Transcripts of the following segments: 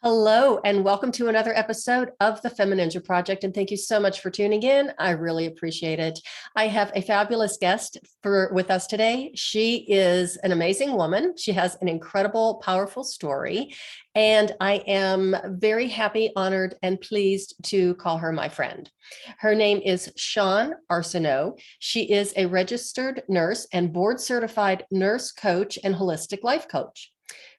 Hello, and welcome to another episode of the FemiNinja Project. And thank you so much for tuning in. I really appreciate it. I have a fabulous guest with us today. She is an amazing woman. She has an incredible, powerful story. And I am very happy, honored, and pleased to call her my friend. Her name is Shawne Arceneaux. She is a registered nurse and board certified nurse coach and holistic life coach.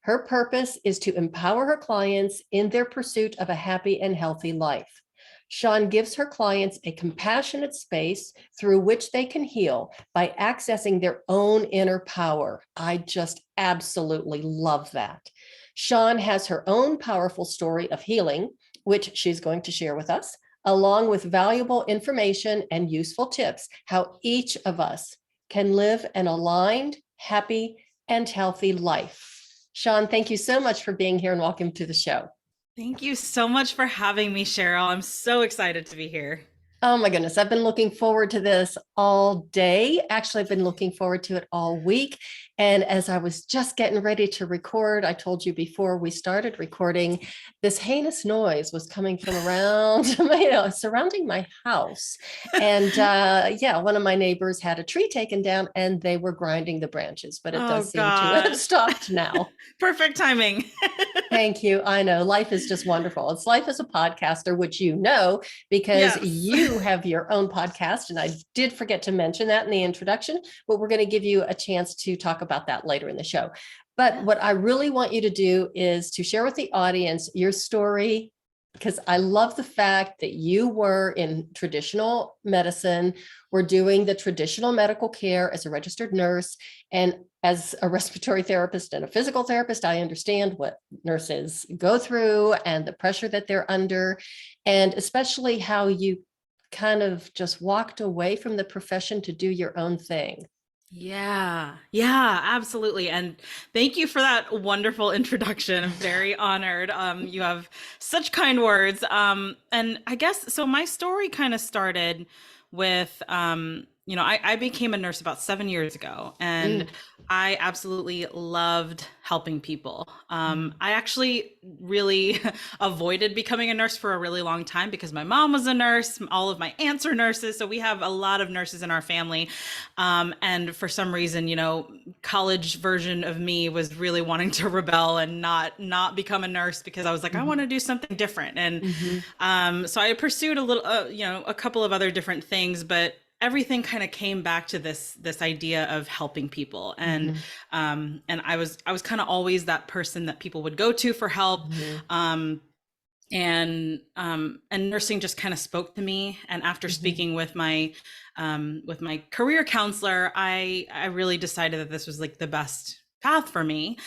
Her purpose is to empower her clients in their pursuit of a happy and healthy life. Shawne gives her clients a compassionate space through which they can heal by accessing their own inner power. I just absolutely love that. Shawne has her own powerful story of healing, which she's going to share with us, along with valuable information and useful tips how each of us can live an aligned, happy, and healthy life. Shawne, thank you so much for being here and welcome to the show. Thank you so much for having me, Cheryl. I'm so excited to be here. Oh my goodness, I've been looking forward to this all day. Actually, I've been looking forward to it all week. And as I was just getting ready to record, I told you before we started recording, this heinous noise was coming from around, surrounding my house. And yeah, one of my neighbors had a tree taken down and they were grinding the branches, but it does seem to have stopped now. Perfect timing. Thank you. I know life is just wonderful. It's life as a podcaster, which you know, because Yes. you have your own podcast. And I did forget to mention that in the introduction, but we're going to give you a chance to talk about that later in the show. But what I really want you to do is to share with the audience your story, because I love the fact that you were in traditional medicine, were doing the traditional medical care as a registered nurse. And as a respiratory therapist and a physical therapist, I understand what nurses go through and the pressure that they're under, and especially how you kind of just walked away from the profession to do your own thing. Yeah, absolutely. And thank you for that wonderful introduction. I'm very honored. You have such kind words. And I guess so my story kind of started with I became a nurse about 7 years ago, and Mm. I absolutely loved helping people. Mm. I actually really avoided becoming a nurse for a really long time because my mom was a nurse, all of my aunts are nurses, so we have a lot of nurses in our family. And for some reason, college version of me was really wanting to rebel and not become a nurse because I was like, I want to do something different. And Mm-hmm. so I pursued a little, a couple of other different things, but everything kind of came back to this idea of helping people. And Mm-hmm. I was kind of always that person that people would go to for help. Mm-hmm. And nursing just kind of spoke to me. And after speaking with my career counselor, I really decided that this was like the best path for me.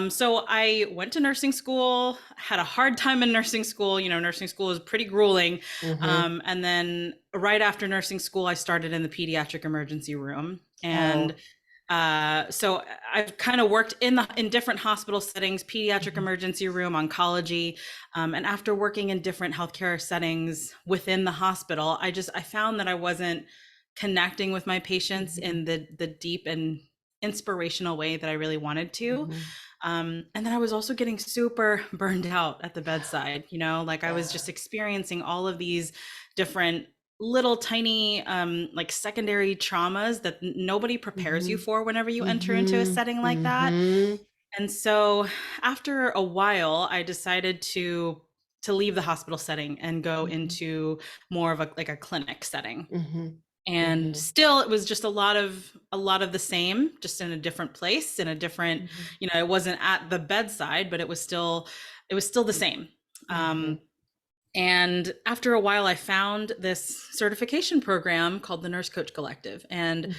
So I went to nursing school, had a hard time in nursing school. Nursing school is pretty grueling. Mm-hmm. And then right after nursing school, I started in the pediatric emergency room. And Oh. so I've kind of worked in different hospital settings, pediatric Mm-hmm. emergency room, oncology, and after working in different healthcare settings within the hospital, I found that I wasn't connecting with my patients Mm-hmm. in the deep and inspirational way that I really wanted to. Mm-hmm. And then I was also getting super burned out at the bedside, like I was Yeah. just experiencing all of these different little tiny like secondary traumas that nobody prepares Mm-hmm. you for whenever you enter into a Mm-hmm. setting like that. Mm-hmm. And so after a while, I decided to leave the hospital setting and go Mm-hmm. into more of a clinic setting. Mm-hmm. And Mm-hmm. still it was just a lot of the same, just in a different place, in a different, Mm-hmm. it wasn't at the bedside, but it was still the same. Mm-hmm. um and after a while, I found this certification program called the Nurse Coach Collective. And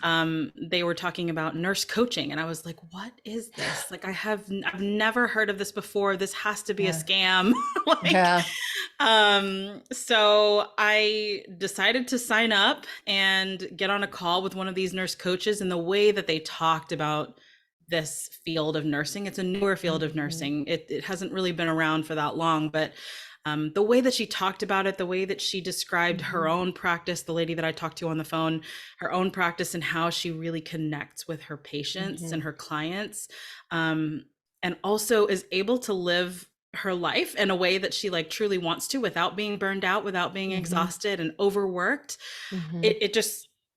Mm-hmm. they were talking about nurse coaching. And I was like, what is this? Like, I've never heard of this before. This has to be a Yeah. scam. like, Yeah. so I decided to sign up and get on a call with one of these nurse coaches. And the way that they talked about this field of nursing, it's a newer field of Mm-hmm. nursing. It hasn't really been around for that long, but the way that she talked about it, the way that she described her Mm-hmm. own practice, the lady that I talked to on the phone, her own practice, and how she really connects with her patients Mm-hmm. and her clients, and also is able to live her life in a way that she like truly wants to, without being burned out, without being Mhm. exhausted and overworked. Mhm.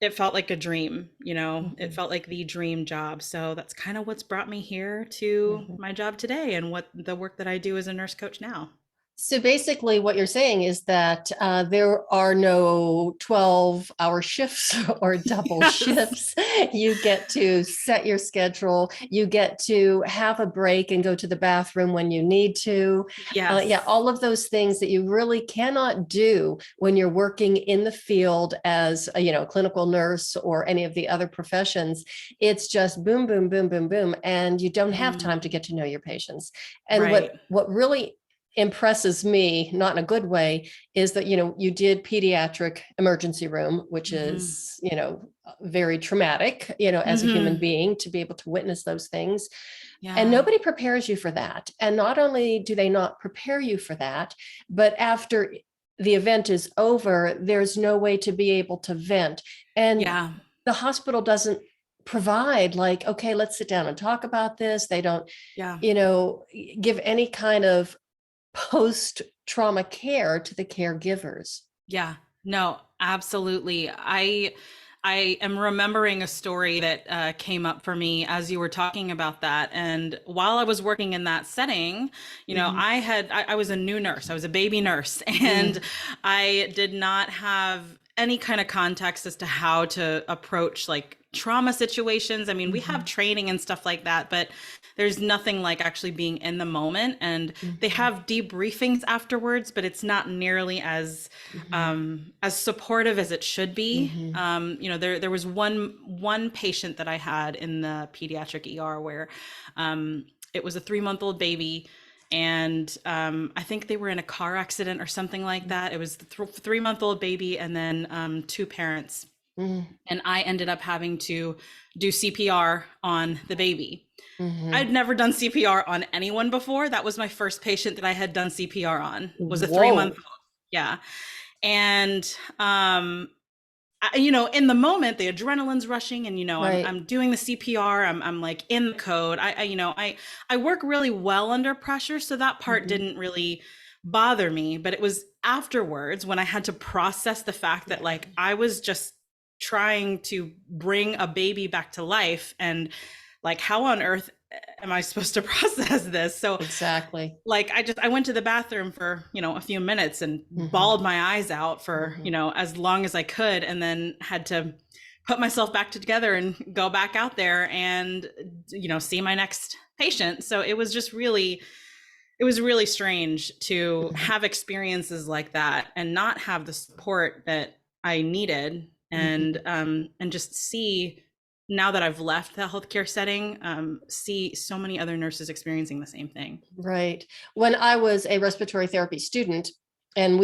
It felt like a dream, it Mhm. felt like the dream job. So that's kind of what's brought me here to Mhm. my job today and what the work that I do as a nurse coach now. So basically, what you're saying is that there are no 12-hour shifts or double Yes. shifts. You get to set your schedule. You get to have a break and go to the bathroom when you need to. Yeah, Yes. all of those things that you really cannot do when you're working in the field as a, clinical nurse or any of the other professions. It's just boom, boom, boom, boom, boom, and you don't have time to Mm, get to know your patients. And right. what really impresses me, not in a good way, is that you did pediatric emergency room, which Hmm. is very traumatic, as a human Hmm. being to be able to witness those things. And Yeah. nobody prepares you for that. And not only do they not prepare you for that, but after the event is over, there's no way to be able to vent. And Yeah. the hospital doesn't provide, like, okay, let's sit down and talk about this. They don't, Yeah. you know give any kind of post trauma care to the caregivers. Yeah, no, absolutely. I am remembering a story that came up for me as you were talking about that. And while I was working in that setting, Mhm. I was a new nurse. I was a baby nurse, and Mm. I did not have any kind of context as to how to approach like trauma situations. I mean, we have Mhm. training and stuff like that, but there's nothing like actually being in the moment. And they Mhm. have debriefings afterwards, but it's not nearly Mhm. as supportive as it should be. Mhm. There was one patient that I had in the pediatric ER where it was a 3-month-old baby, and I think they were in a car accident or something like that. It was the 3-month-old baby, and then two parents, Mhm. and I ended up having to do CPR on the baby. Mhm. I'd never done CPR on anyone before. That was my first patient that I had done CPR on. Was a 3 month Whoa. old. Yeah. And in the moment, the adrenaline's rushing, and Right. I'm doing the CPR. I'm like in the code. I work really well under pressure, so that part Mhm. didn't really bother me. But it was afterwards when I had to process the fact that like I was just trying to bring a baby back to life, and like how on earth am I supposed to process this? So Exactly. like I went to the bathroom for a few minutes and Mhm. bawled my eyes out for Mhm. as long as I could, and then had to put myself back together and go back out there and see my next patient. So it was really strange to Mhm. have experiences like that and not have the support that I needed, Mhm. and just see, now that I've left the healthcare setting, see so many other nurses experiencing the same thing. Right. When I was a respiratory therapy student, and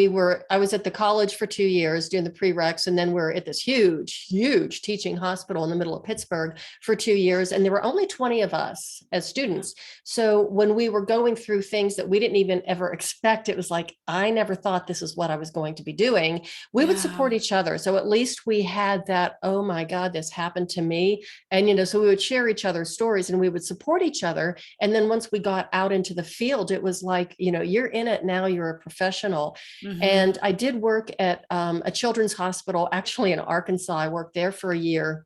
I was at the college for 2 years doing the prereqs, and then we're at this huge, huge teaching hospital in the middle of Pittsburgh for 2 years. And there were only 20 of us as Yeah. students. So when we were going through things that we didn't even ever expect, it was like, I never thought this is what I was going to be doing. We would Yeah. support each other. So at least we had that, oh my God, this happened to me. And, so we would share each other's stories and we would support each other. And then once we got out into the field, it was like, you're in it now, you're a professional. Hmm. And I did work at a children's hospital, actually in Arkansas. I worked there for a year.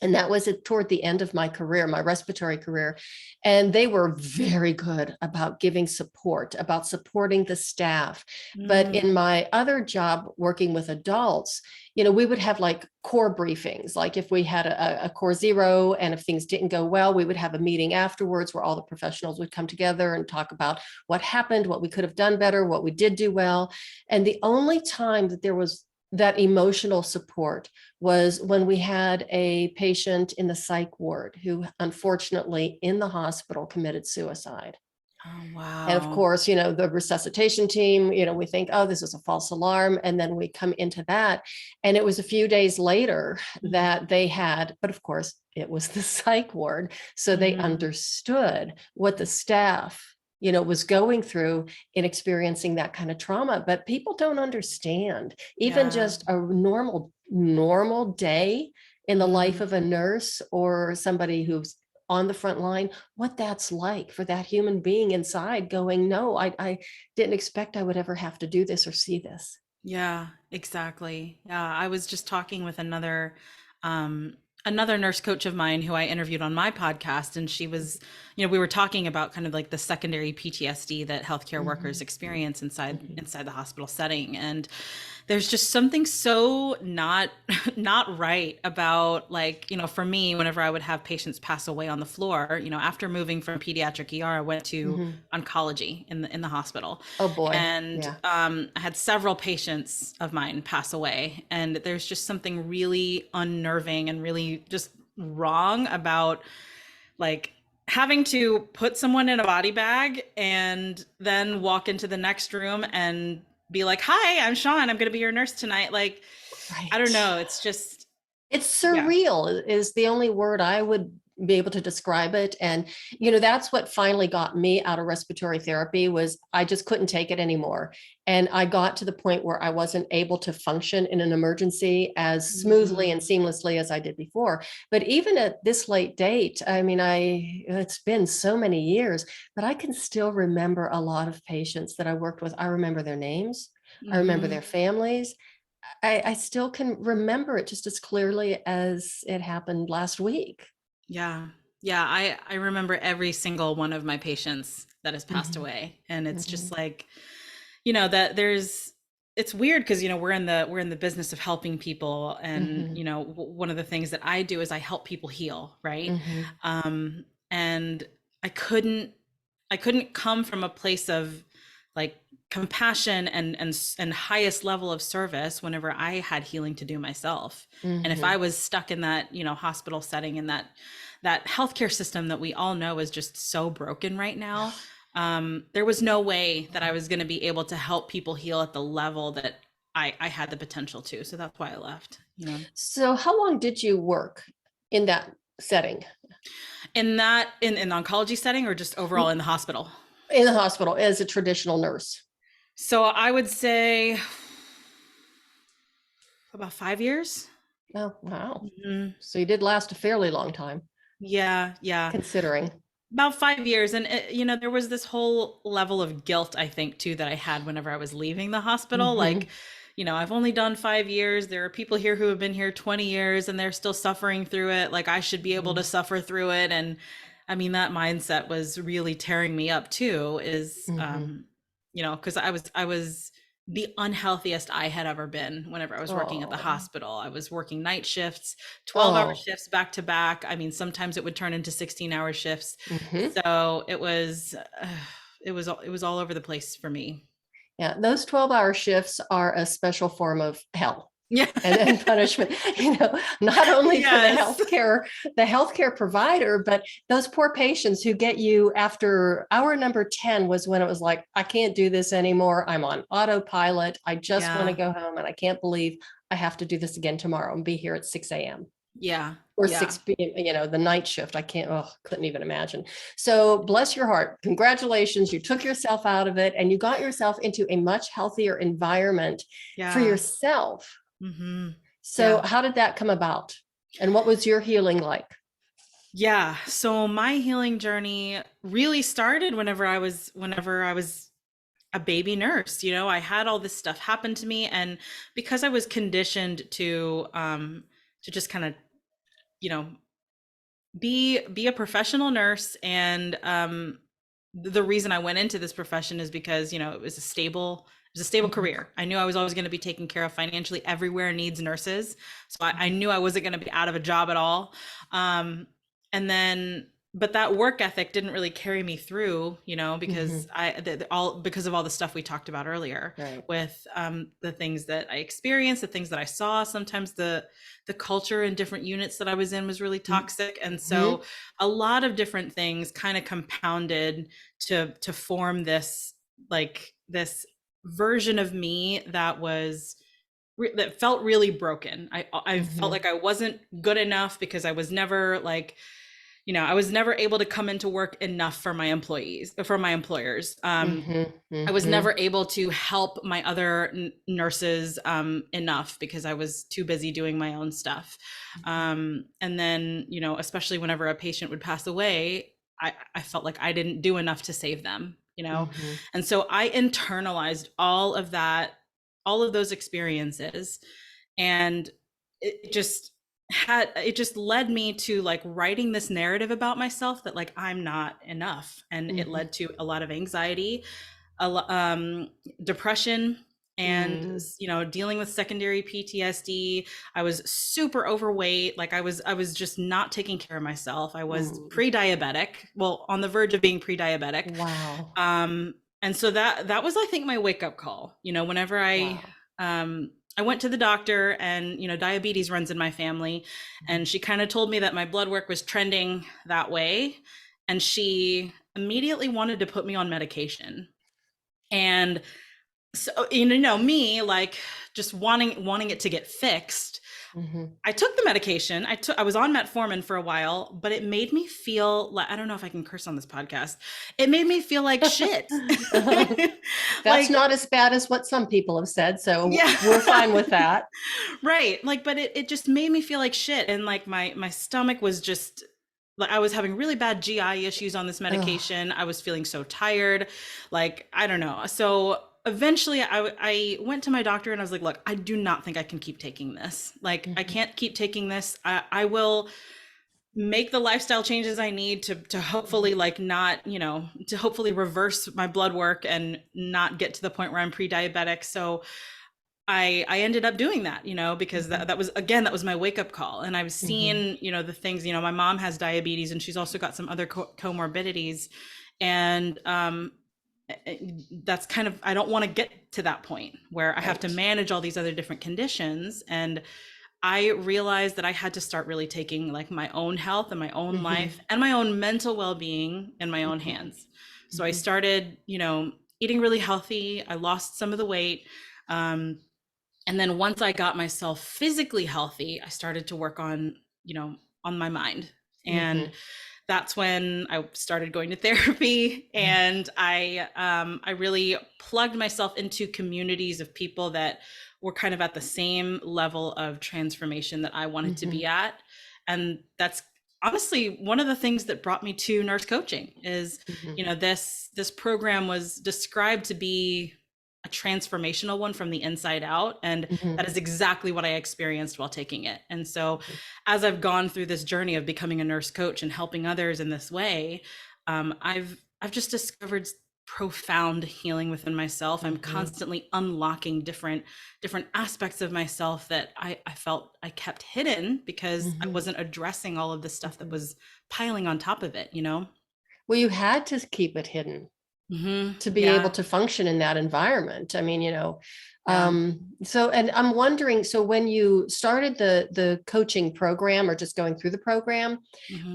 And that was toward the end of my career, my respiratory career. And they were very good about giving support, about supporting the staff. But Mm. in my other job working with adults, we would have like core briefings. Like if we had a core zero and if things didn't go well, we would have a meeting afterwards where all the professionals would come together and talk about what happened, what we could have done better, what we did do well. And the only time that there was that emotional support was when we had a patient in the psych ward who unfortunately in the hospital committed suicide. Oh, And of wow. course, the resuscitation team, we think, oh, this is a false alarm. And then we come into that. And it was a few days later that they had, but of course, it was the psych ward. So they Mm-hmm. understood what the staff, was going through in experiencing that kind of trauma. But people don't understand even Yeah. just a normal day in the life Hmm. of a nurse or somebody who's on the front line, what that's like for that human being inside going, no, I didn't expect I would ever have to do this or see this. Yeah, exactly. Yeah, I was just talking with um another nurse coach of mine who I interviewed on my podcast, and she was, we were talking about kind of like the secondary PTSD that healthcare workers Mhm, experience mhm, inside the hospital setting. And there's just something so not not right about, like, for me, whenever I would have patients pass away on the floor, after moving from pediatric ER, I went to mhm. oncology in the hospital. Oh boy. And Yeah. I had several patients of mine pass away, and there's just something really unnerving and really just wrong about, like, having to put someone in a body bag and then walk into the next room and be like, "Hi, I'm Shawne. I'm going to be your nurse tonight." Like, I don't Right. know. It's just, It's yeah. surreal is the only word I would be able to describe it. And, that's what finally got me out of respiratory therapy was I just couldn't take it anymore. And I got to the point where I wasn't able to function in an emergency as smoothly Mhm. and seamlessly as I did before. But even at this late date, I mean, it's been so many years, but I can still remember a lot of patients that I worked with. I remember their names. I remember Mhm. their families. I still can remember it just as clearly as it happened last week. Yeah. Yeah, I remember every single one of my patients that has passed Mhm, away, and it's just mhm, like, that there's it's weird because, we're in the business of helping people. And mhm, one of the things that I do is I help people heal, right? mhm, And I couldn't I couldn't come from a place of, like, compassion and highest level of service whenever I had healing to do myself. And if I mhm. was stuck in that, hospital setting, in that healthcare system that we all know is just so broken right now, there was no way that I was going to be able to help people heal at the level that I had the potential to. So that's why I left. So how long did you work in that setting? In the oncology setting, or just overall in the hospital? In the hospital as a traditional nurse? So I would say about 5 years. Oh, wow. Mhm. So you did last a fairly long time, Yeah, yeah. considering. About 5 years. And, there was this whole level of guilt, I think, too, that I had whenever I was leaving the hospital. Like, Mhm, I've only done 5 years. There are people here who have been here 20 years and they're still suffering through it. Like, I should be able to mhm, suffer through it. And I mean, that mindset was really tearing me up too, mhm. because I was the unhealthiest I had ever been whenever I was working at the Oh, hospital. I was working night shifts, 12-hour oh. shifts back to back. I mean, sometimes it would turn into 16-hour shifts. Mhm. So it was all over the place for me. Yeah, those 12-hour shifts are a special form of hell. Yeah. And punishment, not only for Yes. the healthcare provider, but those poor patients who get you after hour number 10 was when it was like, I can't do this anymore. I'm on autopilot. I just want to Yeah. go home and I can't believe I have to do this again tomorrow and be here at 6 a.m. Yeah. or Yeah. 6 p.m., the night shift. I can't, oh, couldn't even imagine. So bless your heart. Congratulations. You took yourself out of it and you got yourself into a much healthier environment for Yeah. yourself. Hmm. So Yeah. how did that come about? And what was your healing like? Yeah. So my healing journey really started whenever I was a baby nurse. I had all this stuff happen to me, and because I was conditioned to just kind of, you know, be a professional nurse. And the reason I went into this profession is because, it was a stable Mhm, career. I knew I was always going to be taken care of financially. Everywhere needs nurses. So I knew I wasn't going to be out of a job at all. And then, but that work ethic didn't really carry me through, because mhm, all because of all the stuff we talked about earlier, right. with the things that I experienced, the things that I saw. Sometimes the culture in different units that I was in was really toxic. And so Mhm, a lot of different things kind of compounded to form this version of me that felt really broken. I felt mhm, like I wasn't good enough because I was never, like, you know, I was never able to come into work enough for my employees, for my employers. I was never able to help my other nurses enough because I was too busy doing my own stuff. And then, you know, especially whenever a patient would pass away, I felt like I didn't do enough to save them, you know? And so I internalized all of that, all of those experiences. And it just led me to like writing this narrative about myself that like I'm not enough. And it led to a lot of anxiety, depression, and you know, dealing with secondary PTSD. I was super overweight. Like I was just not taking care of myself. I was pre-diabetic, well, on the verge of being pre-diabetic. Wow. And so that was, I think, my wake-up call. You know, whenever I went to the doctor, and you know, diabetes runs in my family, and she kind of told me that my blood work was trending that way, and she immediately wanted to put me on medication. And so, you know, me like just wanting it to get fixed. I took the medication. I was on metformin for a while, but it made me feel like, I don't know if I can curse on this podcast. It made me feel like shit. That's like, not as bad as what some people have said. So yeah. we're fine with that. Right. Like, but it just made me feel like shit. And like my stomach was just like, I was having really bad GI issues on this medication. I was feeling so tired. Like, I don't know. So eventually I went to my doctor and I was like, look, I do not think I can keep taking this. Like, I can't keep taking this. I will make the lifestyle changes I need to hopefully like not, you know, to hopefully reverse my blood work and not get to the point where I'm pre-diabetic. So I ended up doing that, you know, because that was, again, that was my wake up call. And I've seen, you know, the things, you know, my mom has diabetes and she's also got some other comorbidities. And that's kind of, I don't want to get to that point where I have to manage all these other different conditions. And I realized that I had to start really taking like my own health and my own life and my own mental well-being in my own hands. So I started, you know, eating really healthy. I lost some of the weight. And then once I got myself physically healthy, I started to work on, you know, on my mind. And that's when I started going to therapy, and I really plugged myself into communities of people that were kind of at the same level of transformation that I wanted to be at. And that's honestly one of the things that brought me to nurse coaching is, you know, this program was described to be a transformational one from the inside out. And that is exactly what I experienced while taking it. And so as I've gone through this journey of becoming a nurse coach and helping others in this way, I've just discovered profound healing within myself. I'm constantly unlocking different aspects of myself that I felt I kept hidden because I wasn't addressing all of the stuff that was piling on top of it, you know? Well, you had to keep it hidden to be able to function in that environment. I mean, you know, so, and I'm wondering, so when you started the coaching program or just going through the program,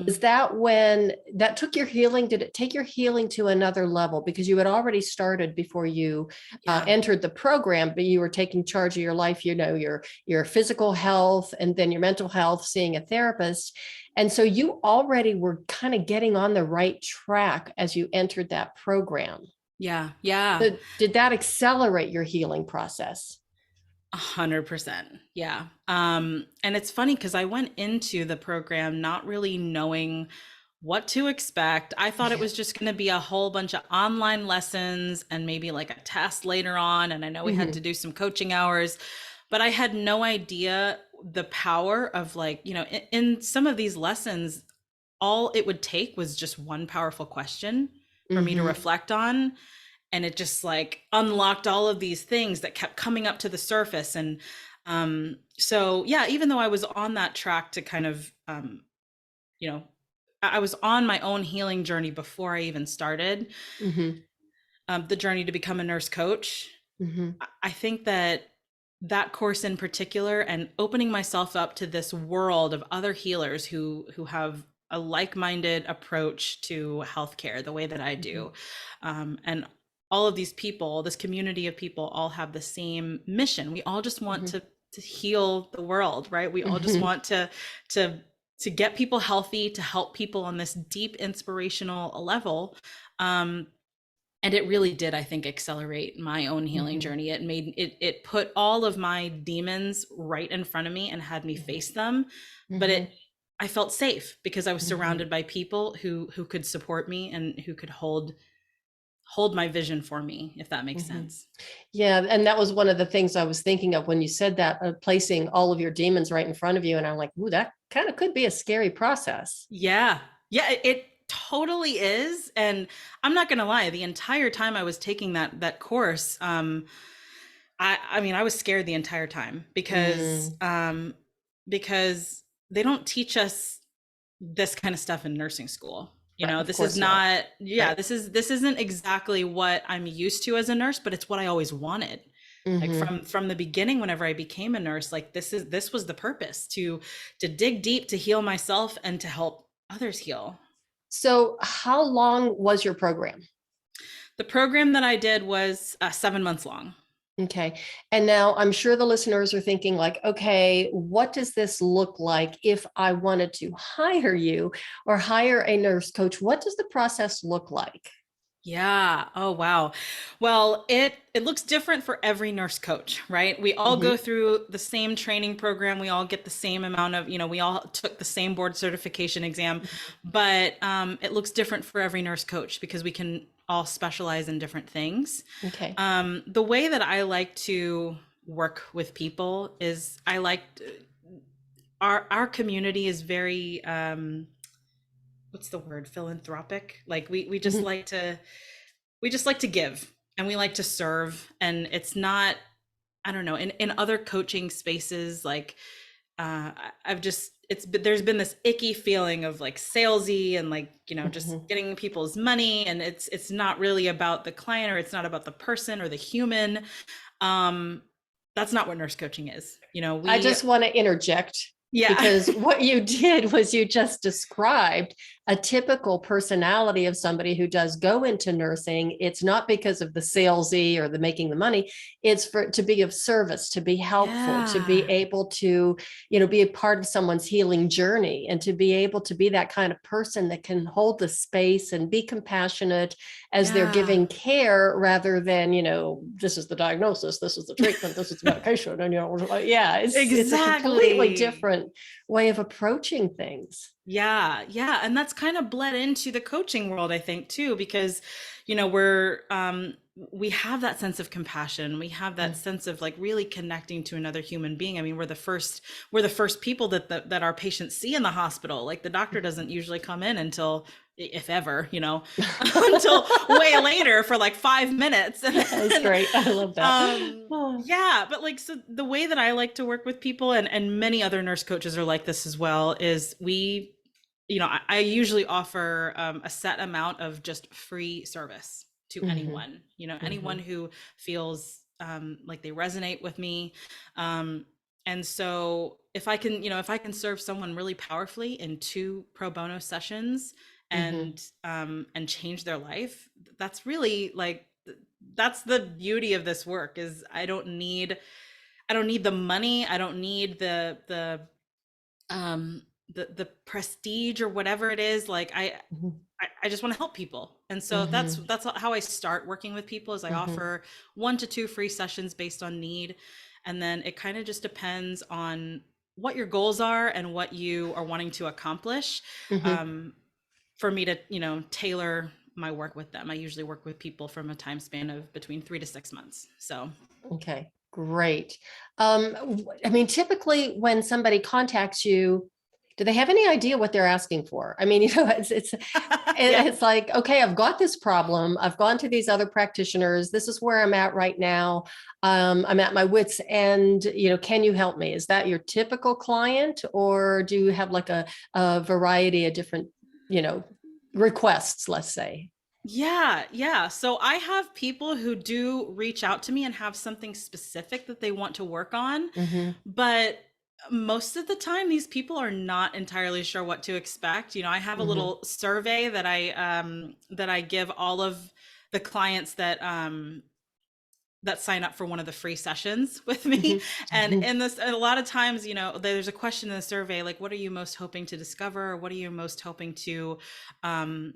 was that when that took your healing? Did it take your healing to another level? Because you had already started before you entered the program, but you were taking charge of your life, you know, your physical health and then your mental health, seeing a therapist. And so you already were kind of getting on the right track as you entered that program. Yeah. Yeah. So did that accelerate your healing process? 100%. Yeah. And it's funny because I went into the program not really knowing what to expect. I thought it was just going to be a whole bunch of online lessons and maybe like a test later on. And I know we had to do some coaching hours, but I had no idea the power of like, you know, in some of these lessons, all it would take was just one powerful question for me to reflect on. And it just like unlocked all of these things that kept coming up to the surface. And so, yeah, even though I was on that track to kind of, you know, I was on my own healing journey before I even started the journey to become a nurse coach. I think that course in particular and opening myself up to this world of other healers who have a like-minded approach to healthcare the way that I do. And all of these people, this community of people all have the same mission. We all just want to heal the world, right? We all just want to get people healthy, to help people on this deep inspirational level. And it really did, I think, accelerate my own healing Mhm. journey. It put all of my demons right in front of me and had me Mhm. face them. But Mhm. I felt safe because I was Mhm. surrounded by people who could support me and who could hold my vision for me, if that makes Mhm. sense. Yeah, and that was one of the things I was thinking of when you said that, placing all of your demons right in front of you, and I'm like, "Ooh, that kind of could be a scary process." Yeah. Yeah, it totally is. And I'm not gonna lie, the entire time I was taking that course, I mean, I was scared the entire time Mm, because they don't teach us this kind of stuff in nursing school. You right, know, of this is course not. not, yeah, Right. this isn't exactly what I'm used to as a nurse, but it's what I always wanted. Like Mhm. from the beginning, whenever I became a nurse, like this was the purpose, to dig deep, to heal myself and to help others heal. So, how long was your program? The program that I did was 7 months long. Okay. And now I'm sure the listeners are thinking, like, okay, what does this look like if I wanted to hire you or hire a nurse coach? What does the process look like? Yeah. Oh, wow. Well, it looks different for every nurse coach, right? We all Mhm. go through the same training program. We all get the same amount of, we all took the same board certification exam, but it looks different for every nurse coach because we can all specialize in different things. Okay. The way that I like to work with people is I like our community is very what's the word, philanthropic. Like we just Mhm. like to give, and we like to serve. And it's not, I don't know, in other coaching spaces, like I've just, there's been this icky feeling of like salesy and like, just Mhm. getting people's money, and it's not really about the client, or it's not about the person or the human. um that's not what nurse coaching is. I We, just want to interject yeah. because what you did was you just described a typical personality of somebody who does go into nursing. It's not because of the salesy or the making the money. It's for to be of service, to be helpful, to be Yeah. able to, be a part of someone's healing journey, and to be able to be that kind of person that can hold the space and be compassionate as they're Yeah. giving care rather than, this is the diagnosis, this is the treatment, this is the medication. And, yeah, it's a completely Exactly. different way of approaching things. Yeah, yeah, and that's kind of bled into the coaching world, I think, too, because we have that sense of compassion. We have that Mm. sense of like really connecting to another human being. I mean, we're the first people that our patients see in the hospital. Like the doctor doesn't usually come in until, if ever, until way later for like 5 minutes. And That's then great. I love that. Oh. yeah, but like, so the way that I like to work with people, and many other nurse coaches are like this as well, is I usually offer a set amount of just free service to Mhm, anyone, anyone mhm, who feels like they resonate with me. Um, and so if I can serve someone really powerfully in 2 pro bono sessions, mhm, and change their life, that's really like, that's the beauty of this work. Is I don't need the money. I don't need the prestige or whatever it is. Like mhm, I just want to help people. And so that's mhm, that's how I start working with people. Is I mhm, offer 1 to 2 free sessions based on need, and then it kind of just depends on what your goals are and what you are wanting to accomplish, mhm. um, for me to tailor my work with them. I usually work with people from a time span of between 3 to 6 months. So Okay, great. I mean, typically when somebody contacts you, do they have any idea what they're asking for? I mean, yeah. it's like, okay, I've got this problem. I've gone to these other practitioners. This is where I'm at right now. I'm at my wit's end. Can you help me? Is that your typical client, or do you have like a variety of different, you know, requests, let's say? Yeah, yeah. So I have people who do reach out to me and have something specific that they want to work on, Hmm. but most of the time these people are not entirely sure what to expect. I have a Hmm. little survey that I give all of the clients that sign up for one of the free sessions with me. Mhm. And Mhm. in this, a lot of times, there's a question in the survey, like, what are you most hoping to discover? What are you most hoping to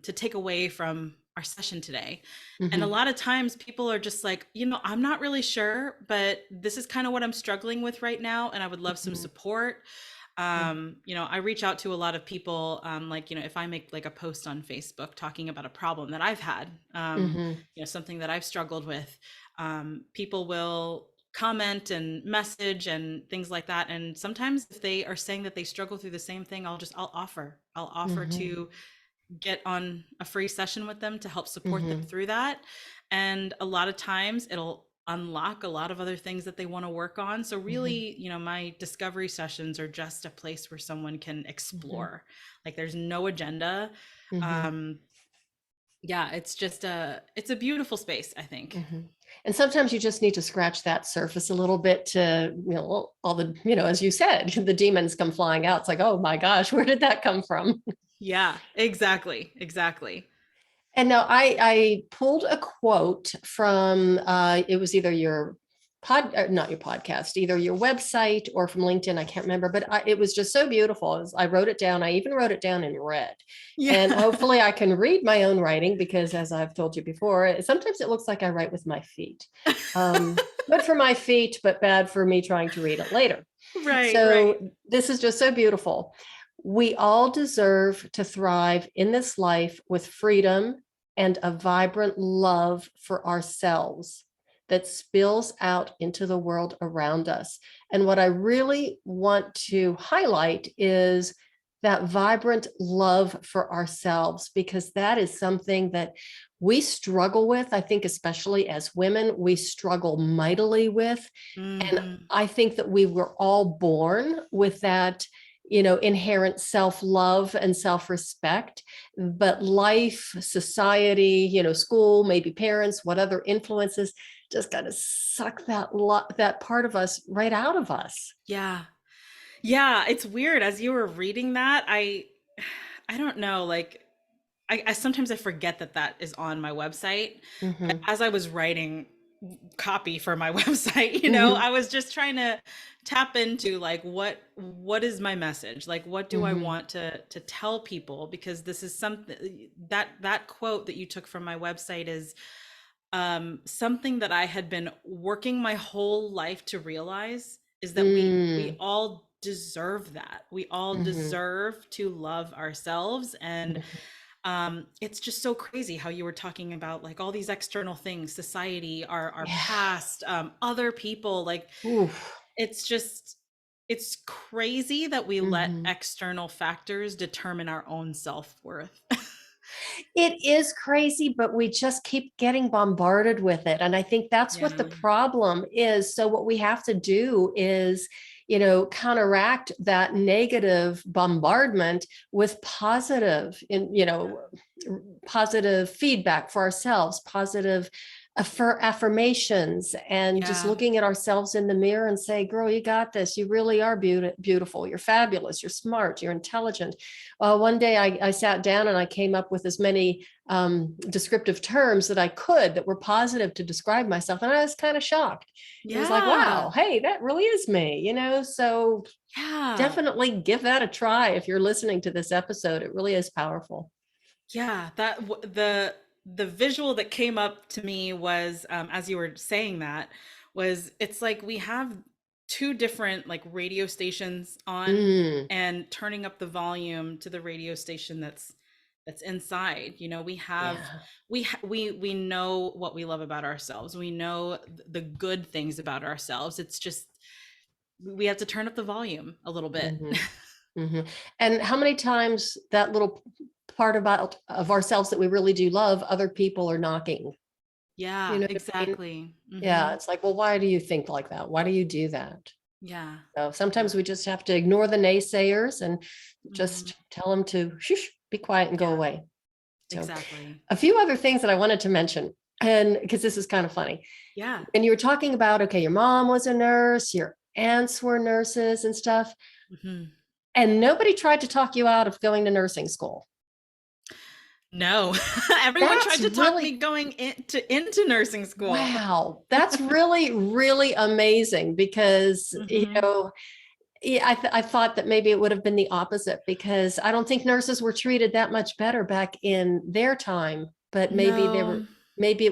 take away from our session today? And a Mhm. lot of times people are just like, I'm not really sure, but this is kind of what I'm struggling with right now. And I would love some Mhm. support. Mhm. I reach out to a lot of people, like, if I make like a post on Facebook talking about a problem that I've had, Mhm. something that I've struggled with, people will comment and message and things like that. And sometimes if they are saying that they struggle through the same thing, I'll offer Mhm. to get on a free session with them to help support them Mhm. through that. And a lot of times it'll unlock a lot of other things that they want to work on. So Mhm. really, my discovery sessions are just a place where someone can Mhm. explore. Like, there's no agenda. Mhm. um yeah, it's a beautiful space, I think. Mhm. And sometimes you just need to scratch that surface a little bit to, all the, as you said, the demons come flying out. It's like, oh my gosh, where did that come from? Yeah, exactly. And now I pulled a quote from it was either your not your podcast, either your website or from LinkedIn. I can't remember, but it was just so beautiful. I wrote it down. I even wrote it down in red. Yeah. And hopefully I can read my own writing because, as I've told you before, sometimes it looks like I write with my feet. Good for my feet, but bad for me trying to read it later. Right. So this is just so beautiful. We all deserve to thrive in this life with freedom and a vibrant love for ourselves that spills out into the world around us. And what I really want to highlight is that vibrant love for ourselves, because that is something that we struggle with. I think, especially as women, we struggle mightily with. And Hmm. I think that we were all born with that, inherent self-love and self-respect. But life, society, school, maybe parents, what other influences just kind of suck that part of us right out of us. Yeah, it's weird. As you were reading that, I don't know, like, I sometimes I forget that that is on my website. But Hmm. as I was writing copy for my website, Hmm. I was just trying to tap into, like, what is my message? Like, what do I Hmm. want to tell people? Because this is something that quote that you took from my website is something that I had been working my whole life to realize, is that we Mm. all deserve that. We all Hmm. deserve to love ourselves. And it's just so crazy how you were talking about, like, all these external things, society, our Yeah. past, other people. Like, Oof. it's just it's crazy that we let Hmm. external factors determine our own self-worth. It is crazy, but we just keep getting bombarded with it. And I think that's what the Yeah. problem is. So, what we have to do is, counteract that negative bombardment with positive, positive feedback for ourselves, positive affirmations, and just Yeah. looking at ourselves in the mirror and say, girl, you got this. You really are beautiful. You're fabulous. You're smart. You're intelligent. One day I sat down and I came up with as many descriptive terms that I could that were positive to describe myself. And I was kind of shocked. It was like, Yeah. wow, hey, that really is me, So Yeah. definitely give that a try if you're listening to this episode. It really is powerful. Yeah, the visual that came up to me was, as you were saying that, was, it's like we have two different, like, radio stations on, Mm, and turning up the volume to the radio station that's inside. We have yeah. we know what we love about ourselves. We know the good things about ourselves. It's just we have to turn up the volume a little bit. Hmm. Hmm. And how many times that little part about of ourselves that we really do love, other people are knocking. You Yeah, know what I mean? exactly. Yeah, it's like, well, why do you think like that? Why do you do that? Yeah. So Yeah. sometimes we just have to ignore the naysayers and Mhm. just tell them to shush, be quiet and go Yeah, away. So exactly. a few other things that I wanted to mention, and because this is kind of funny. Yeah. And you were talking about, okay, your mom was a nurse, your aunts were nurses and stuff, Mhm. and nobody tried to talk you out of going to nursing school. No, everyone tried That's to talk me really, going into nursing school. wow. That's really, really amazing because, Hmm. yeah, I thought that maybe it would have been the opposite because I don't think nurses were treated that much better back in their time, but maybe they were, No. maybe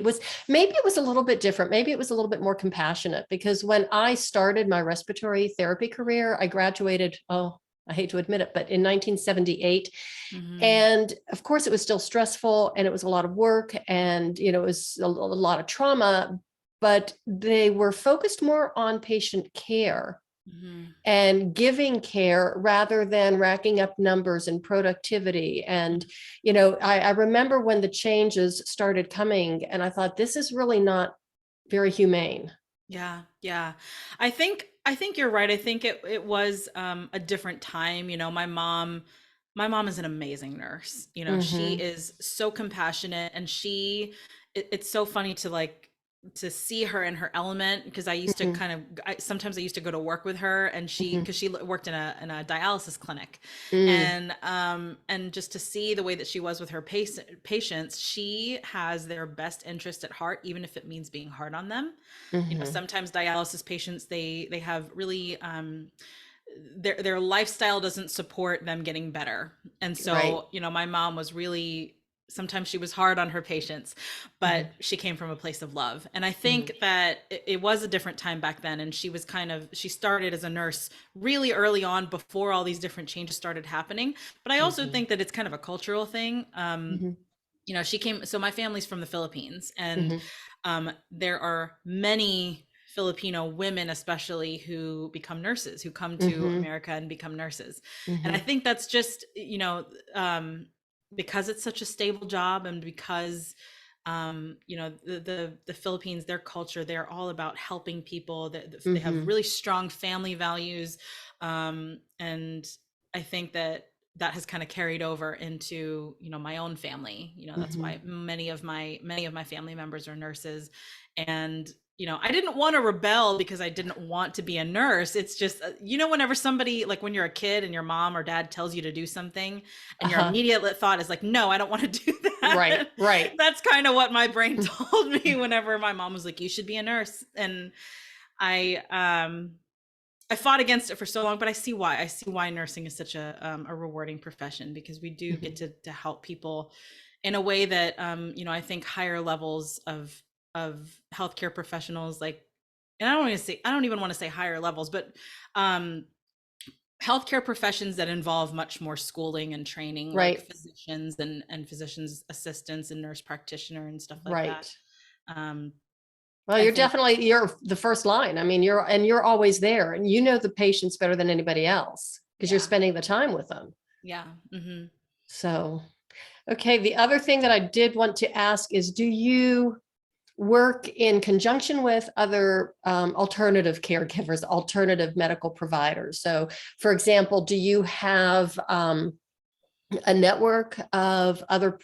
maybe it was a little bit different. Maybe it was a little bit more compassionate because when I started my respiratory therapy career, I graduated, oh, I hate to admit it, but in 1978. Hmm. And of course, it was still stressful and it was a lot of work and, it was a lot of trauma, but they were focused more on patient care Hmm. and giving care rather than racking up numbers and productivity. And, I remember when the changes started coming and I thought, this is really not very humane. Yeah, yeah. I think you're right. I think it was a different time. My mom is an amazing nurse. She Mm-hmm. is so compassionate, and it's so funny to to see her in her element, because I used to Mm-hmm. sometimes I used to go to work with her, and Mm-hmm. because she worked in a dialysis clinic, Mm, and just to see the way that she was with her patients, she has their best interest at heart, even if it means being hard on them. mm-hmm. Sometimes dialysis patients, they have really their lifestyle doesn't support them getting better. And Right. so, my mom was really, sometimes she was hard on her patients, but Mm-hmm. she came from a place of love. And I Mm-hmm. think that it was a different time back then. And she started as a nurse really early on, before all these different changes started happening. But I also Mm-hmm. think that it's kind of a cultural thing. Mm-hmm. She came, so my family's from the Philippines, and Mm-hmm. there are many Filipino women, especially, who become nurses, who come to Mm-hmm. America and become nurses. And I Mm-hmm. think that's just, because it's such a stable job, and because the Philippines, their culture, they're all about helping people. They have Mm-hmm. really strong family values, and I think that has kind of carried over into my own family. That's Mm-hmm. why many of my family members are nurses. And I didn't want to rebel because I didn't want to be a nurse. It's just, whenever somebody, like when you're a kid and your mom or dad tells you to do something, and your Uh-huh. immediate thought is like, no, I don't want to do Right. that. Right. That's kind of what my brain told me whenever my mom was like, you should be a nurse. And I fought against it for so long, but I see why nursing is such a rewarding profession, because we do get Mm-hmm. to help people in a way that, I think higher levels of healthcare professionals, like, and I don't even want to say higher levels, but um healthcare professions that involve much more schooling and training, like Right. physicians and physicians assistants and nurse practitioner and stuff like that. Right. um Well, I you're think, definitely you're the first line. I mean, you're always there and you know the patients better than anybody else because you're yeah, spending the time with them. yeah. Hmm. So, okay, the other thing that I did want to ask is do you work in conjunction with other alternative caregivers, alternative medical providers? So, for example, do you have a network of other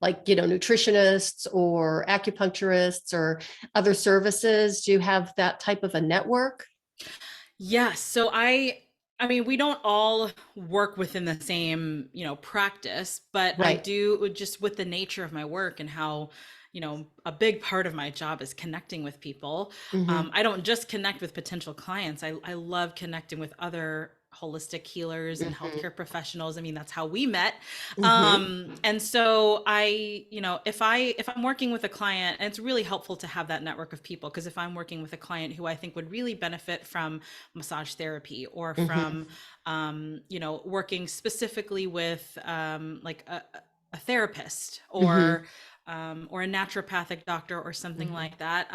like, nutritionists or acupuncturists or other services? Do you have that type of a network? Yes. So I mean, we don't all work within the same, practice, but I Right. do, just with the nature of my work and how, a big part of my job is connecting with people. Mm-hmm. I don't just connect with potential clients. I love connecting with other holistic healers and Mm-hmm. healthcare professionals. I mean, that's how we met. Mm-hmm. And so if I'm working with a client, and it's really helpful to have that network of people, because if I'm working with a client who I think would really benefit from massage therapy, or Mm-hmm. from working specifically with like a therapist, Mm-hmm. or a naturopathic doctor, or something Mm-hmm. like that.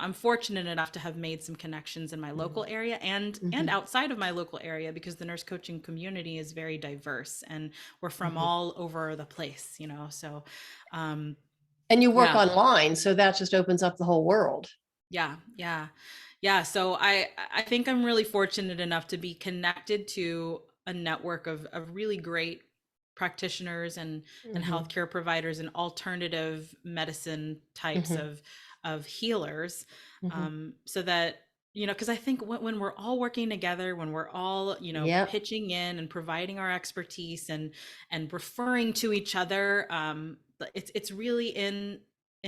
I'm fortunate enough to have made some connections in my local area, and Mm-hmm. outside of my local area, because the nurse coaching community is very diverse, and we're from Mm-hmm. all over the place. So um, And you work yeah. online, so that just opens up the whole world. Yeah, yeah. Yeah, so I think I'm really fortunate enough to be connected to a network of really great practitioners and Mm-hmm. healthcare providers and alternative medicine types Mm-hmm. of healers, Mm-hmm. so that because I think when we're all working together, when we're all, Yep. pitching in and providing our expertise and referring to each other, it's really in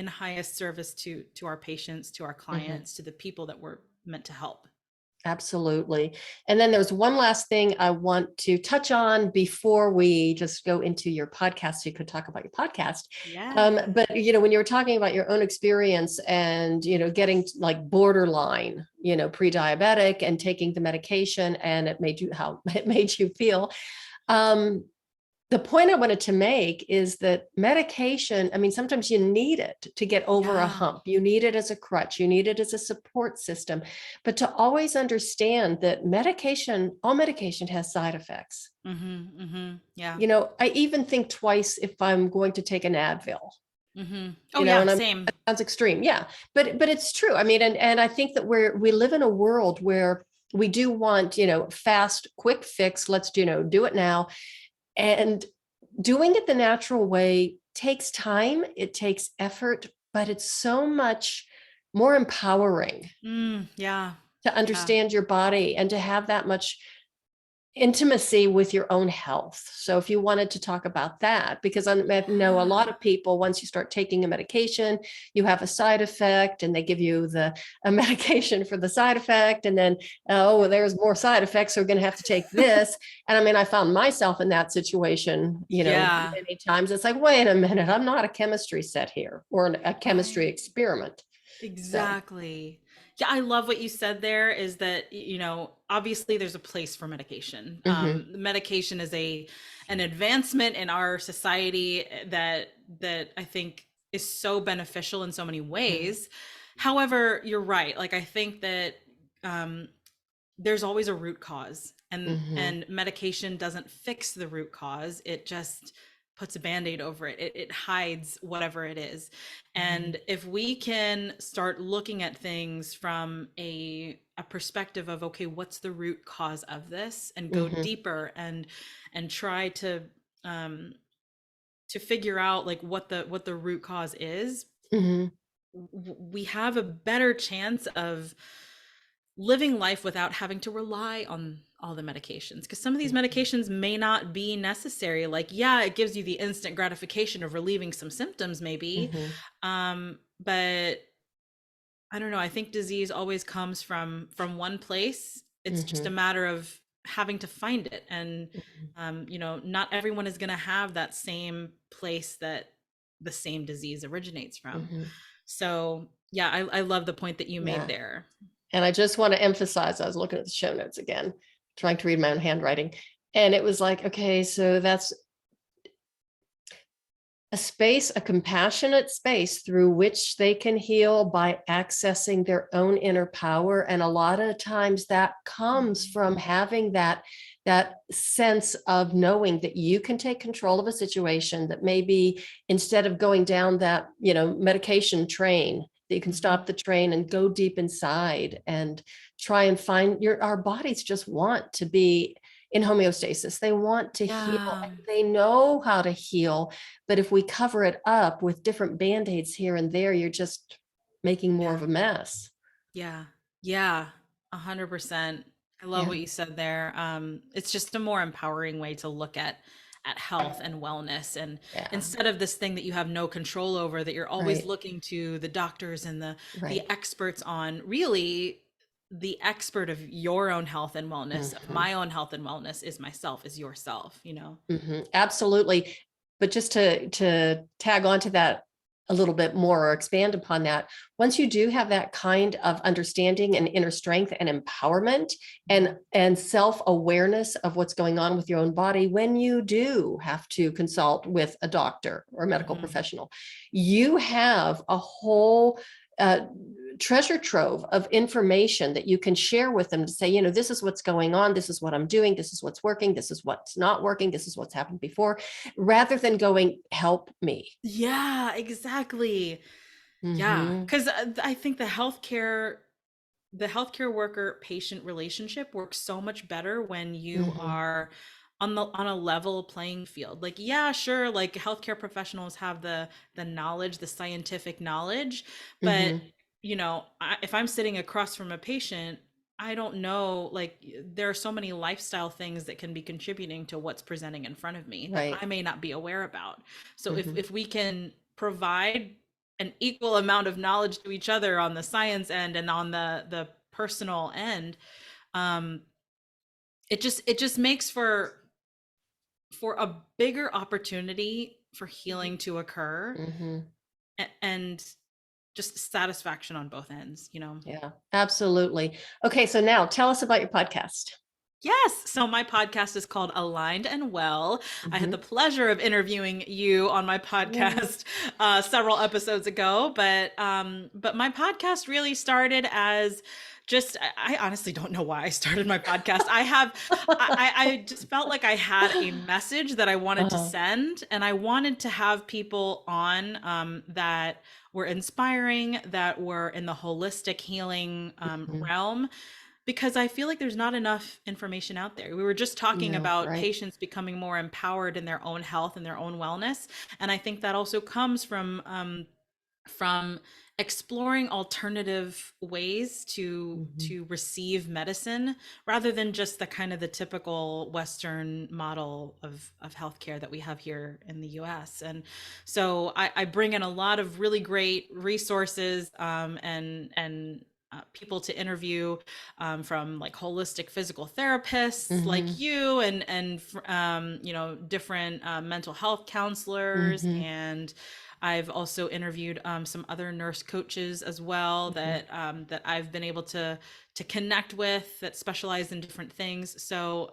highest service to our patients, to our Mhm. clients, to the people that we're meant to help. Absolutely. And then there's one last thing I want to touch on before we just go into your podcast. So you could talk about your podcast. Yeah. But when you were talking about your own experience and getting like borderline, pre-diabetic and taking the medication, and it made you how it made you feel. Um, the point I wanted to make is that medication, I mean, sometimes you need it to get over a Yeah. hump. You need it as a crutch, you need it as a support system, but to always understand that all medication has side effects. Yeah. I even think twice if I'm going to take an Advil, Oh yeah, and same. that sounds extreme. Yeah. But it's true. I mean, and I think that we live in a world where we do want, fast, quick fix. Let's, do it now. And doing it the natural way takes time, it takes effort, but it's so much more empowering Yeah. to Yeah. understand your body and to have that much intimacy with your own health. So if you wanted to talk about that, because I know a lot of people, once you start taking a medication, you have a side effect and they give you a medication for the side effect. And then, oh, well, there's more side effects. So we're going to have to take this. And I mean, I found myself in that situation, Yeah. many times. It's like, wait a minute, I'm not a chemistry set here or a chemistry Right. experiment. So, Exactly. Yeah, I love what you said there is that, obviously there's a place for medication. mhm, Medication is an advancement in our society that I think is so beneficial in so many mhm, ways. However, you're right. Like I think that um there's always a root cause, mhm, and medication doesn't fix the root cause, it just puts a band-aid over it hides whatever it is. mhm, And if we can start looking at things from a perspective of, okay, what's the root cause of this, and go mhm, deeper and try um to figure out like what the root cause is, mhm, we have a better chance of living life without having to rely on all the medications, because some of these mhm, medications may not be necessary. Like, yeah, it gives you the instant gratification of relieving some symptoms maybe, mhm, but I don't know, I think disease always comes from one place. It's just a mhm, matter of having to find it. And mhm, not everyone is going to have that same place that the same disease originates from. mhm. So yeah, I love the point that you made Yeah. there. And I just want to emphasize, I was looking at the show notes again, trying to read my own handwriting. And it was like, okay, so that's a space, a compassionate space through which they can heal by accessing their own inner power. And a lot of times that comes Mhm. from having that sense of knowing that you can take control of a situation, that maybe instead of going down that, medication train, that you can stop Mhm. the train and go deep inside and try and find our bodies just want to be in homeostasis. They want to heal. Yeah. And they know how to heal, but if we cover it up with different band-aids here and there, you're just making more of Yeah. a mess. Yeah. Yeah. 100%. I love Yeah. what you said there. It's just a more empowering way to look at health and wellness, and Yeah. instead of this thing that you have no control over, that you're always Right. looking to the doctors and the Right. experts on. Really, the expert of your own health and wellness, of Mhm. my own health and wellness, is myself, is yourself. Mhm. Absolutely. But just to tag on to that a little bit more or expand upon that, once you do have that kind of understanding and inner strength and empowerment Mhm. and self-awareness of what's going on with your own body, when you do have to consult with a doctor or a medical Mhm. professional, you have a whole uh, treasure trove of information that you can share with them to say, this is what's going on. This is what I'm doing. This is what's working. This is what's not working. This is what's happened before, rather than going, help me. Yeah, exactly. Yeah, Hmm. because I think the healthcare worker patient relationship works so much better when you Hmm. are on a level playing field. Like, yeah, sure, like healthcare professionals have the knowledge, the scientific knowledge, but Hmm. if I'm sitting across from a patient, I don't know, like there are so many lifestyle things that can be contributing to what's presenting in front of me that Right. I may not be aware about. So if Mhm. if we can provide an equal amount of knowledge to each other on the science end and on the personal end, um, it just makes for a bigger opportunity for healing to occur, Mhm. and just satisfaction on both ends. Yeah, absolutely. Okay, so now tell us about your podcast. Yes. So my podcast is called Aligned and Well. I had the Mhm. pleasure of interviewing you on my Yay. podcast several episodes ago, but my podcast really started as just I honestly don't know why I started my podcast. I just felt like I had a message that I wanted to Uh-huh. send, and I wanted to have people on that were inspiring, that were in the holistic healing Mhm. realm, because I feel like there's not enough information out there. We were just talking No, about right. patients becoming more empowered in their own health and their own wellness, and I think that also comes from exploring alternative ways to Mhm. to receive medicine, rather than just the kind of the typical Western model of healthcare that we have here in the US. And so I bring in a lot of really great resources, and people to interview, from like holistic physical therapists like Mhm. you, and different mental health counselors. Mhm. And I've also interviewed some other nurse coaches as well Mhm. that I've been able to connect with, that specialize in different things. So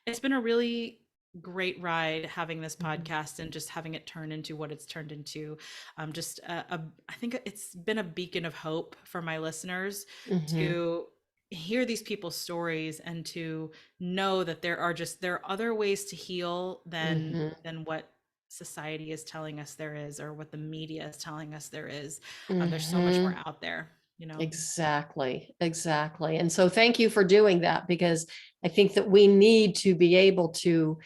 it's been a really great ride having this Mhm. podcast and just having it turn into what it's turned into. Just I think it's been a beacon of hope for my listeners Mhm. to hear these people's stories, and to know that there are other ways to heal Mhm. than what society is telling us there is, or what the media is telling us there is. There's so much more Mhm. out there. Exactly. Exactly. And so thank you for doing that, because I think that we need to be able to,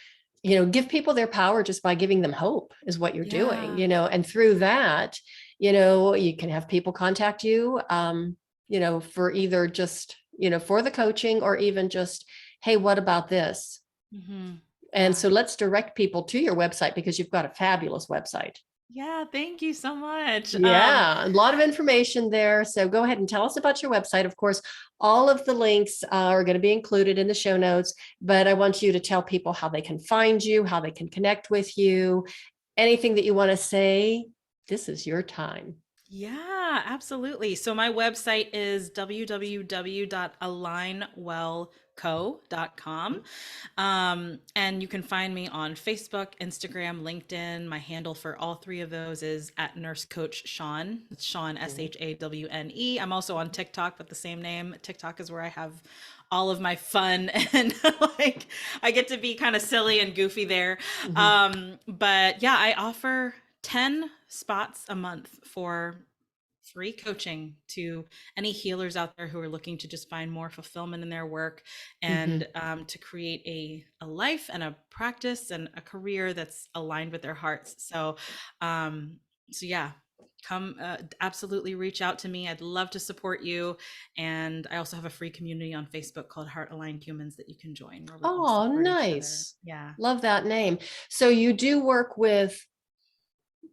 give people their power just by giving them hope is what you're doing, Yeah. and through that, you can have people contact you, for either just, for the coaching, or even just, hey, what about this? And Yeah. so let's direct people to your website, because you've got a fabulous website. Yeah. Thank you so much. Yeah, a lot of information there. So go ahead and tell us about your website. Of course, all of the links are going to be included in the show notes, but I want you to tell people how they can find you, how they can connect with you, anything that you want to say. This is your time. Yeah, absolutely. So my website is www.alignwellco.com. And you can find me on Facebook, Instagram, LinkedIn. My handle for all three of those is at Nurse Coach Shawne. It's Shawne, Mhm. Shawne. I'm also on TikTok with the same name. TikTok is where I have all of my fun and like I get to be kind of silly and goofy there. Mhm. But yeah, I offer 10 spots a month for free coaching to any healers out there who are looking to just find more fulfillment in their work, and Mhm. to create a life and a practice and a career that's aligned with their hearts. So yeah, come, absolutely reach out to me. I'd love to support you. And I also have a free community on Facebook called Heart Aligned Humans that you can join, where we all Oh, support each other. nice. Yeah. Love that name. So you do work with,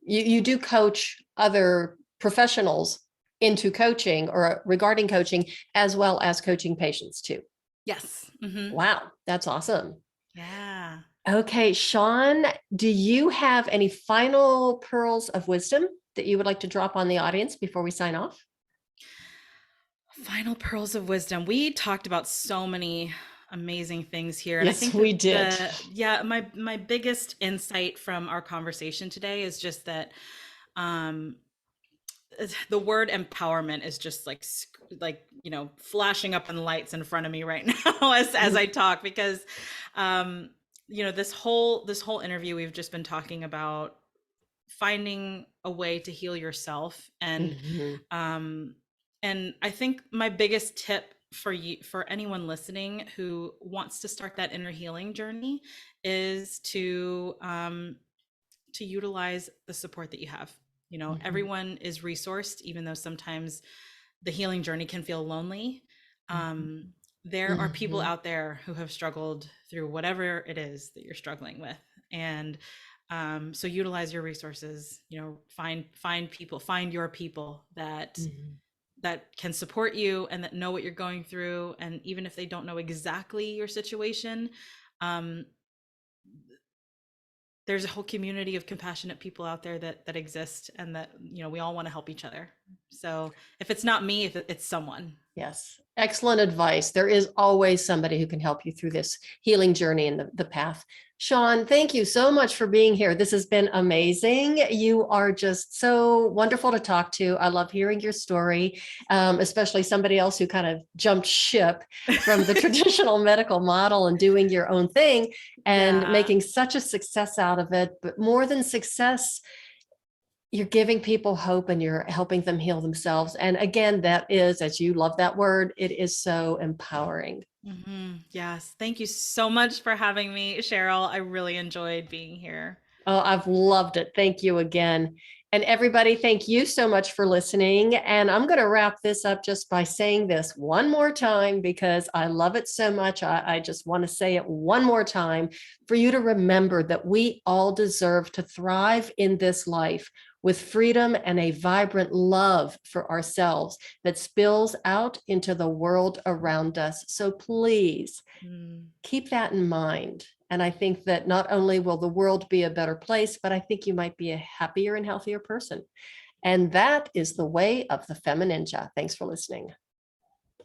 you do coach other professionals into coaching, or regarding coaching, as well as coaching patients too. Yes. Wow, that's awesome. Yeah. Okay, Sean, do you have any final pearls of wisdom that you would like to drop on the audience before we sign off? Final pearls of wisdom. We talked about so many amazing things here. And I Yes, think that we did. my biggest insight from our conversation today is just that um the word empowerment is just like flashing up in lights in front of me right now as I talk, because um this whole interview we've just been talking about finding a way to heal yourself. Mhm. Um and I think my biggest tip for you, for anyone listening who wants to start that inner healing journey, is to utilize the support that you have. You know, everyone is resourced, even though sometimes the healing journey can feel lonely. There are people out there who have struggled through whatever it is that you're struggling with. And so utilize your resources, you know, find people, find your people that that can support you and that know what you're going through. And even if they don't know exactly your situation, um, there's a whole community of compassionate people out there that exist, and that, you know, we all want to help each other. So if it's not me, if it's someone. Yes. Excellent advice. There is always somebody who can help you through this healing journey and the path. Shawne, thank you so much for being here. This has been amazing. You are just so wonderful to talk to. I love hearing your story, especially somebody else who kind of jumped ship from the traditional medical model and doing your own thing and making such a success out of it. But more than success, you're giving people hope and you're helping them heal themselves. And again, that is, as you love that word, it is so empowering. Yes. Thank you so much for having me, Cheryl. I really enjoyed being here. Oh, I've loved it. Thank you again. And everybody, thank you so much for listening. And I'm going to wrap this up just by saying this one more time because I love it so much. I just want to say it one more time for you to remember that we all deserve to thrive in this life with freedom and a vibrant love for ourselves that spills out into the world around us. So please keep that in mind. And I think that not only will the world be a better place, but I think you might be a happier and healthier person. And that is the way of the FemiNinja. Thanks for listening.